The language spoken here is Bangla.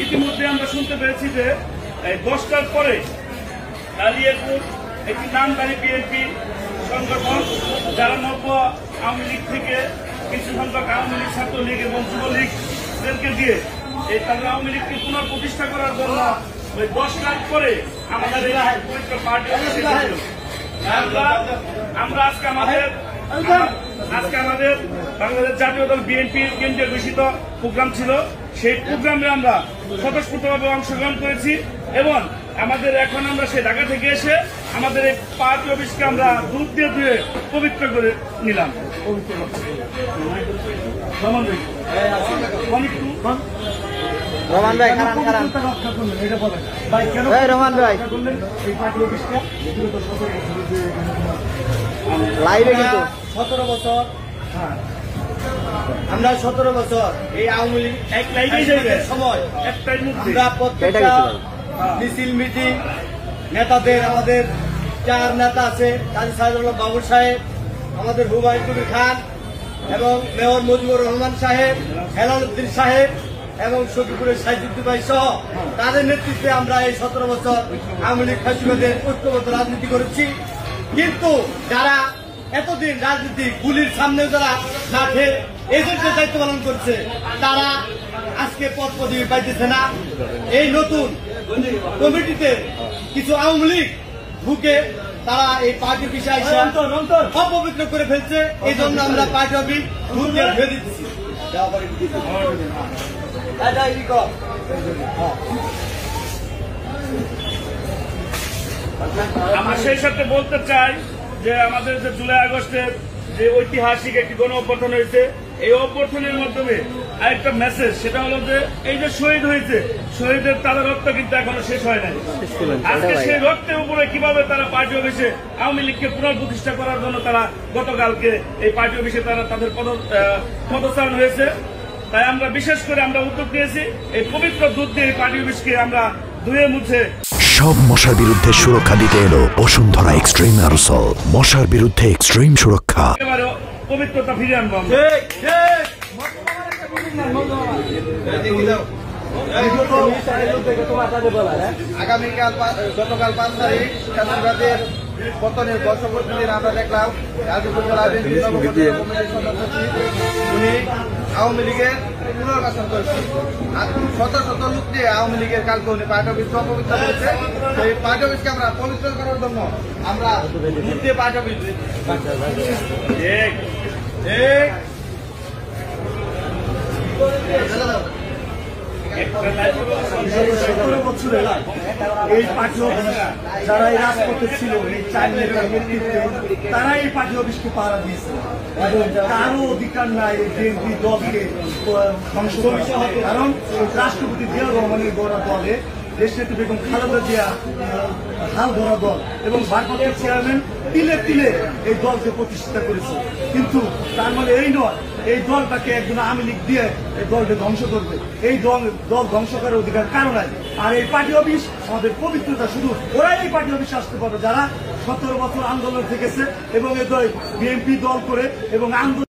ইতিমধ্যে আমরা শুনতে পেরেছি যে 10টার পরে কালিয়াকুর একটি নামধারী বিএনপি সংগঠন যারা নব্য আওয়ামী লীগ থেকে কিছু সংখ্যক আওয়ামী লীগ, ছাত্রলীগ এবং যুবলীগদেরকে দিয়ে এই তাদের আওয়ামী লীগকে পুনঃপ্রতিষ্ঠা করার জন্য ওই 10টার পরে আমাদের এই পবিত্র পার্টি আমরা আজকে আমাদের বাংলাদেশ জাতীয় দল বিএনপির কেন্দ্রীয় ঘোষিত প্রোগ্রাম ছিল। সেই প্রোগ্রামে আমরা স্বতঃস্ফূর্তভাবে অংশগ্রহণ করেছি এবং এখন আমরা সেই ঢাকা থেকে এসে আমাদের এই পার্টি অফিসকে আমরা দুধ দিয়ে ধুয়ে পবিত্র করে নিলাম। রহমান ভাই রহমান ভাই লাইভে কিন্তু 17 বছর আমরা 17 বছর এই আওয়ামী লীগ সময় আমরা প্রত্যেকটা মিছিল মিটিং নেতাদের, আমাদের 4 নেতা আছে, কাজী সাইদুল্লাহ বাবুর সাহেব, আমাদের হুমায়ুন কবির খান এবং মেয়র মুজিবুর রহমান সাহেব, হেলালুদ্দিন সাহেব এবং সখীপুরের সাইদুদ্দিন ভাই সহ তাদের নেতৃত্বে আমরা এই 17 বছর আওয়ামী লীগ ফ্যাসিবাদের ঐক্যবদ্ধ রাজনীতি করেছি। কিন্তু যারা এতদিন রাজনীতি গুলির সামনে যারা না খেয়ে এজেন্টের দায়িত্ব পালন করছে তারা আজকে পদ পদবি পাইতেছে না। এই নতুন কমিটিতে কিছু আওয়ামী লীগ ঢুকে তারা এই পার্টি বিষয় অপবিত্র করে ফেলছে। এই জন্য আমরা পার্টি অফিস ঢুকে ফেলে দিচ্ছি। আমরা সেই সাথে বলতে চাই যে আমাদের যে জুলাই আগস্টের যে ঐতিহাসিক একটি গণ অভ্যর্থন হয়েছে, এই অভ্যর্থনের মাধ্যমে আরেকটা মেসেজ, সেটা হলো যে এই যে শহীদ হয়েছে, শহীদের তাদের রক্ত কিন্তু এখনো শেষ হয় নাই। আজকে সেই রক্তের উপরে কিভাবে তারা পার্টি অফিসে আওয়ামী লীগকে পুনঃপ্রতিষ্ঠা করার জন্য তারা গতকালকে এই পার্টি অফিসে তারা তাদের পদচারণ হয়েছে। তাই আমরা বিশেষ করে আমরা উদ্যোগ নিয়েছি এই পবিত্র দুধ দিয়ে এই পার্টি অফিসকে আমরা ধুয়ে মুছে সব মশার বিরুদ্ধে সুরক্ষা দিতে এলো বসুন্ধরা এক্সট্রিম অ্যারোসল। মশার বিরুদ্ধে এক্সট্রিম সুরক্ষা, একেবারে পবিত্রতা ফিরিয়ে আনবো। আগামীকাল গতকাল 5 তারিখ ফ্যাসিবাদের পতনের বর্ষপূর্তি দিন আমরা দেখলাম গাজীপুর জেলা বিএনপি উনি আওয়ামী লীগের পুনর্বাসন করেছে। শত শত লোক দিয়ে আওয়ামী লীগের কালকে উনি পার্টি অফিস অপবিত্র করেছে। সেই পার্টি অফিসকে আমরা পবিত্র করার জন্য আমরা পার্টি অফিস এই পার্টি অফিস যারা এই রাজপথে ছিল, এই 4 নেতার নেতৃত্বে তারা এই পার্টি অফিসকে পাহারা দিয়েছে। কারো অধিকার নাই এই বিএনপি দলকে ধ্বংস করা, কারণ রাষ্ট্রপতি জিয়াউর রহমানের গড়া দলে দেশনেত্রী বেগম খালেদা জিয়া হাল ধরা দল এবং ভারপ্রাপ্ত চেয়ারম্যান তিলে তিলে এই দলকে প্রতিষ্ঠা করেছে। কিন্তু তার মানে এই নয় এই দলটাকে একজন আওয়ামী লীগ দিয়ে এই দলকে ধ্বংস করবে। এই দল ধ্বংস করার অধিকার কারো নাই। আর এই পার্টি অফিস আমাদের পবিত্রতা, শুধু ওরাই এই পার্টি অফিসে আসতে পারবে যারা 17 বছর আন্দোলন থেকেছে এবং এই বিএনপি দল করে এবং আন্দোলন